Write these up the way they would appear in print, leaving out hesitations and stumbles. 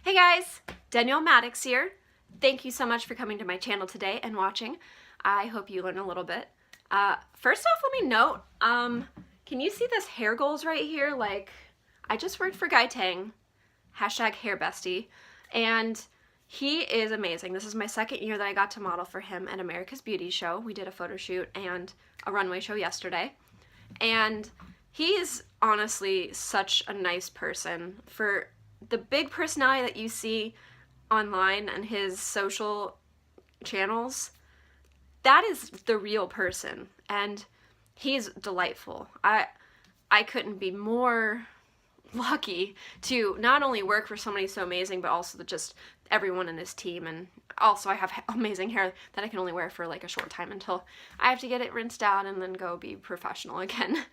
Hey guys, Danielle Maddox here. Thank you so much for coming to my channel today and watching. I hope you learn a little bit. First off, let me note, can you see this hair goals right here? Like, I just worked for Guy Tang, #hairbestie, and he is amazing. This is my second year that I got to model for him at America's Beauty Show. We did a photo shoot and a runway show yesterday, and he's honestly such a nice person. For the big personality that you see online and his social channels, that is the real person, and he's delightful. I couldn't be more lucky to not only work for somebody so amazing, but also just everyone in his team. And also I have amazing hair that I can only wear for like a short time until I have to get it rinsed out and then go be professional again.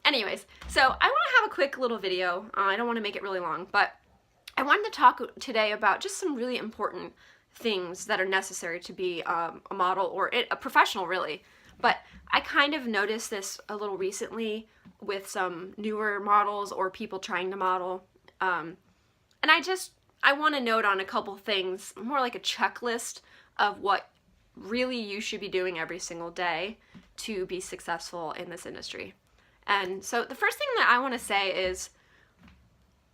Anyways, so I want to have a quick little video. I don't want to make it really long, but I wanted to talk today about just some really important things that are necessary to be a model or a professional, really. But I kind of noticed this a little recently with some newer models or people trying to model. And I want to note on a couple things, more like a checklist of what really you should be doing every single day to be successful in this industry. And so the first thing that I want to say is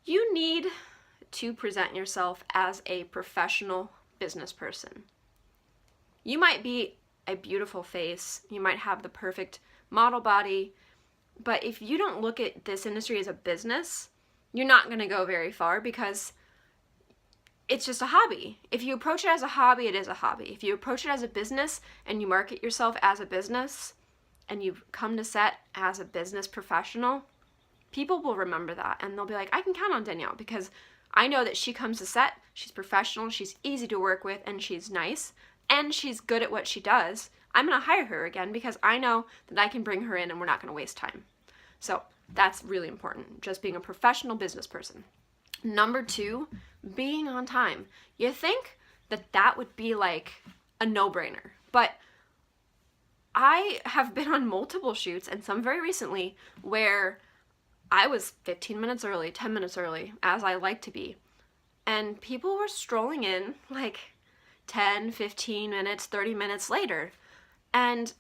you need to present yourself as a professional business person. You might be a beautiful face, you might have the perfect model body, but if you don't look at this industry as a business, you're not going to go very far because it's just a hobby. If you approach it as a hobby, it is a hobby. If you approach it as a business and you market yourself as a business and you come to set as a business professional, people will remember that and they'll be like, I can count on Danielle because I know that she comes to set, she's professional, she's easy to work with, and she's nice, and she's good at what she does. I'm going to hire her again because I know that I can bring her in and we're not going to waste time. So that's really important, just being a professional business person. Number two, being on time. You think that that would be like a no-brainer, but I have been on multiple shoots, and some very recently, where I was 15 minutes early, 10 minutes early, as I like to be, and people were strolling in like 10, 15 minutes, 30 minutes later. And,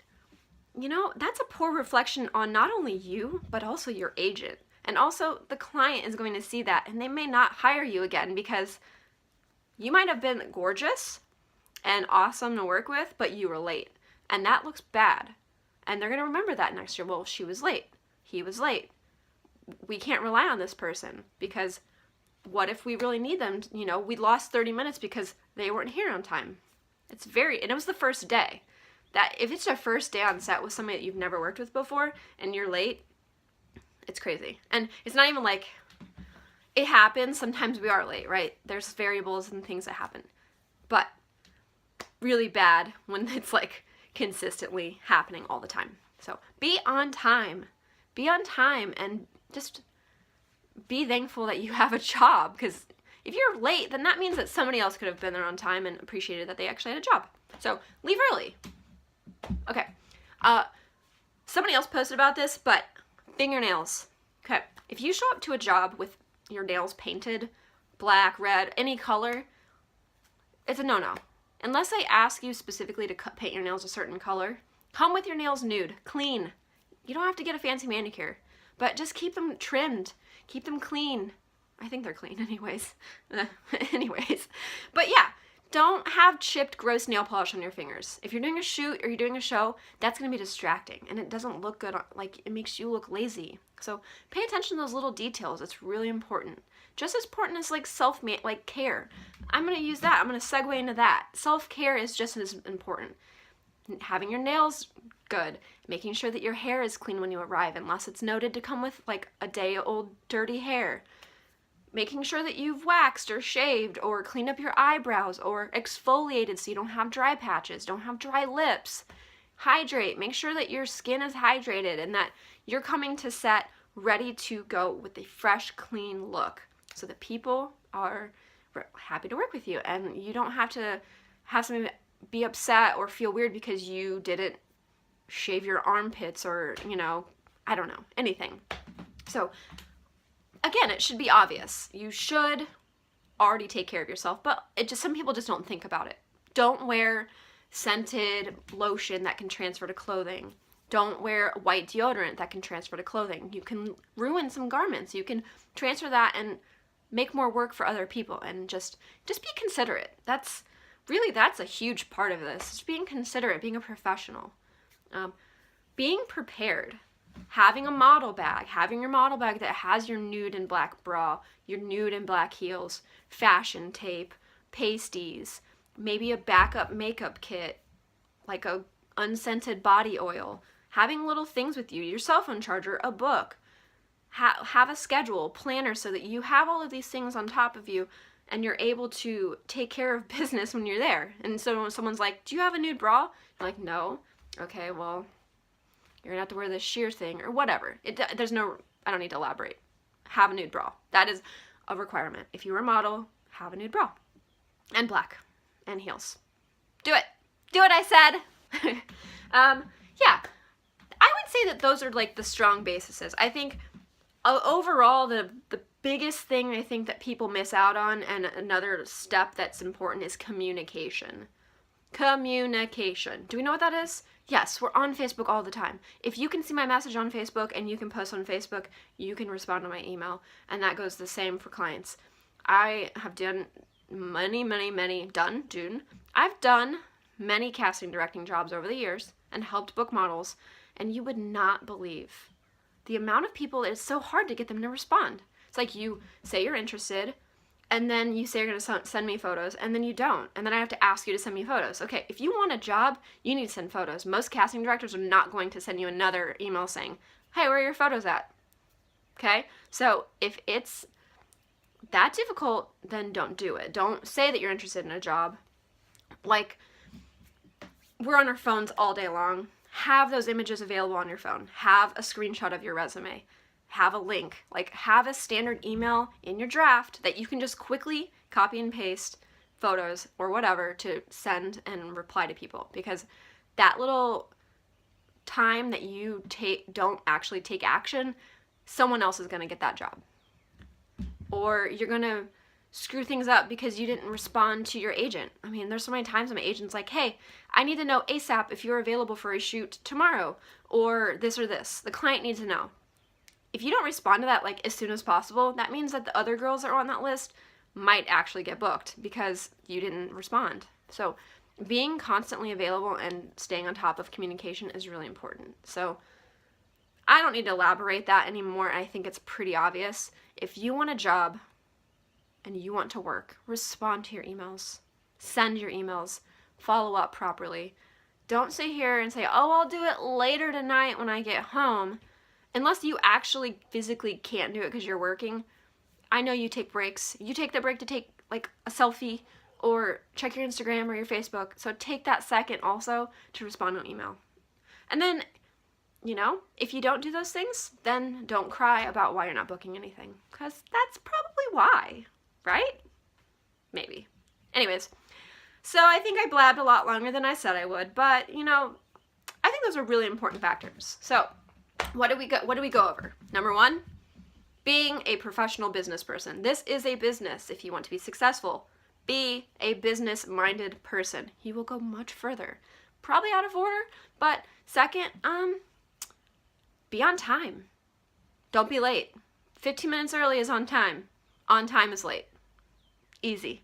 you know, that's a poor reflection on not only you, but also your agent. And also the client is going to see that and they may not hire you again because you might have been gorgeous and awesome to work with, but you were late. And that looks bad. And they're going to remember that next year. Well, she was late. He was late. We can't rely on this person because what if we really need them? You know, we lost 30 minutes because they weren't here on time. And it was the first day. That if it's your first day on set with somebody that you've never worked with before and you're late, it's crazy. And it's not even like it happens. Sometimes we are late, right? There's variables and things that happen. But really bad when it's like consistently happening all the time. So be on time. Be on time and just be thankful that you have a job, because if you're late, then that means that somebody else could have been there on time and appreciated that they actually had a job. So leave early. Okay. Somebody else posted about this, but fingernails. Okay. If you show up to a job with your nails painted, black, red, any color, it's a no-no. Unless they ask you specifically to paint your nails a certain color, come with your nails nude, clean. You don't have to get a fancy manicure, but just keep them trimmed. Keep them clean. I think they're clean anyways. Anyways. But yeah, don't have chipped, gross nail polish on your fingers. If you're doing a shoot or you're doing a show, that's going to be distracting and it doesn't look good. Like, it makes you look lazy. So pay attention to those little details. It's really important. Just as important as like like care. I'm going to use that. I'm going to segue into that. Self-care is just as important. Having your nails good, making sure that your hair is clean when you arrive, unless it's noted to come with like a day-old dirty hair. Making sure that you've waxed or shaved or cleaned up your eyebrows or exfoliated so you don't have dry patches, don't have dry lips. Hydrate. Make sure that your skin is hydrated and that you're coming to set ready to go with a fresh, clean look so that people are happy to work with you and you don't have to have somebody be upset or feel weird because you didn't shave your armpits or, you know, I don't know, anything. So again, it should be obvious. You should already take care of yourself, but some people just don't think about it. Don't wear scented lotion that can transfer to clothing. Don't wear white deodorant that can transfer to clothing. You can ruin some garments. You can transfer that and make more work for other people, and just be considerate. That's a huge part of this. Just being considerate, being a professional. Being prepared. Having a model bag. Having your model bag that has your nude and black bra, your nude and black heels, fashion tape, pasties, maybe a backup makeup kit, like a unscented body oil. Having little things with you, your cell phone charger, a book. Have a schedule, planner, so that you have all of these things on top of you and you're able to take care of business when you're there. And so when someone's like, do you have a nude bra? You're like, no. Okay, well, you're gonna have to wear this sheer thing or whatever. I don't need to elaborate. Have a nude bra. That is a requirement. If you're a model, have a nude bra. And black. And heels. Do it. Do what I said. Yeah. I would say that those are like the strong bases. I think overall, the biggest thing I think that people miss out on, and another step that's important, is communication. Communication. Do we know what that is? Yes, we're on Facebook all the time. If you can see my message on Facebook and you can post on Facebook, you can respond to my email. And that goes the same for clients. I have done I've done many casting directing jobs over the years and helped book models, and you would not believe the amount of people, it's so hard to get them to respond. It's like you say you're interested, and then you say you're going to send me photos, and then you don't. And then I have to ask you to send me photos. Okay, if you want a job, you need to send photos. Most casting directors are not going to send you another email saying, hey, where are your photos at? Okay, so if it's that difficult, then don't do it. Don't say that you're interested in a job. Like, we're on our phones all day long. Have those images available on your phone. Have a screenshot of your resume. Have a link. Like, have a standard email in your draft that you can just quickly copy and paste photos or whatever to send and reply to people. Because that little time that you don't actually take action, someone else is going to get that job. Or you're going to screw things up because you didn't respond to your agent. I mean, there's so many times my agent's like, hey, I need to know ASAP if you're available for a shoot tomorrow, or this or this. The client needs to know. If you don't respond to that like as soon as possible, that means that the other girls that are on that list might actually get booked because you didn't respond. So being constantly available and staying on top of communication is really important. So I don't need to elaborate that anymore. I think it's pretty obvious. If you want a job and you want to work, respond to your emails. Send your emails. Follow up properly. Don't sit here and say, oh, I'll do it later tonight when I get home. Unless you actually physically can't do it because you're working. I know you take breaks. You take the break to take like a selfie or check your Instagram or your Facebook. So take that second also to respond on email. And then, you know, if you don't do those things, then don't cry about why you're not booking anything. Because that's probably why, right? Maybe. Anyways, so I think I blabbed a lot longer than I said I would, but, you know, I think those are really important factors. So what do we go over? Number one, being a professional business person. This is a business. If you want to be successful, be a business-minded person. You will go much further. Probably out of order, but second, be on time. Don't be late. 15 minutes early is on time. On time is late. Easy.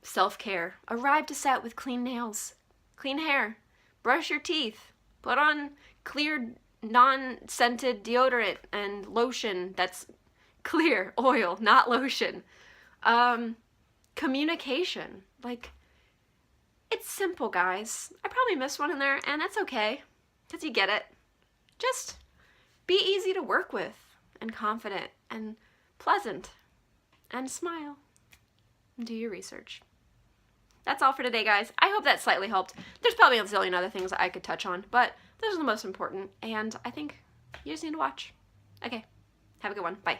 Self-care. Arrive to set with clean nails, clean hair, brush your teeth, put on clear, non-scented deodorant and lotion that's clear, oil, not lotion. Communication. Like, it's simple, guys. I probably missed one in there, and that's okay, because you get it. Just be easy to work with, and confident, and pleasant, and smile, and do your research. That's all for today, guys. I hope that slightly helped. There's probably a zillion other things that I could touch on, but those are the most important, and I think you just need to watch. Okay, have a good one. Bye.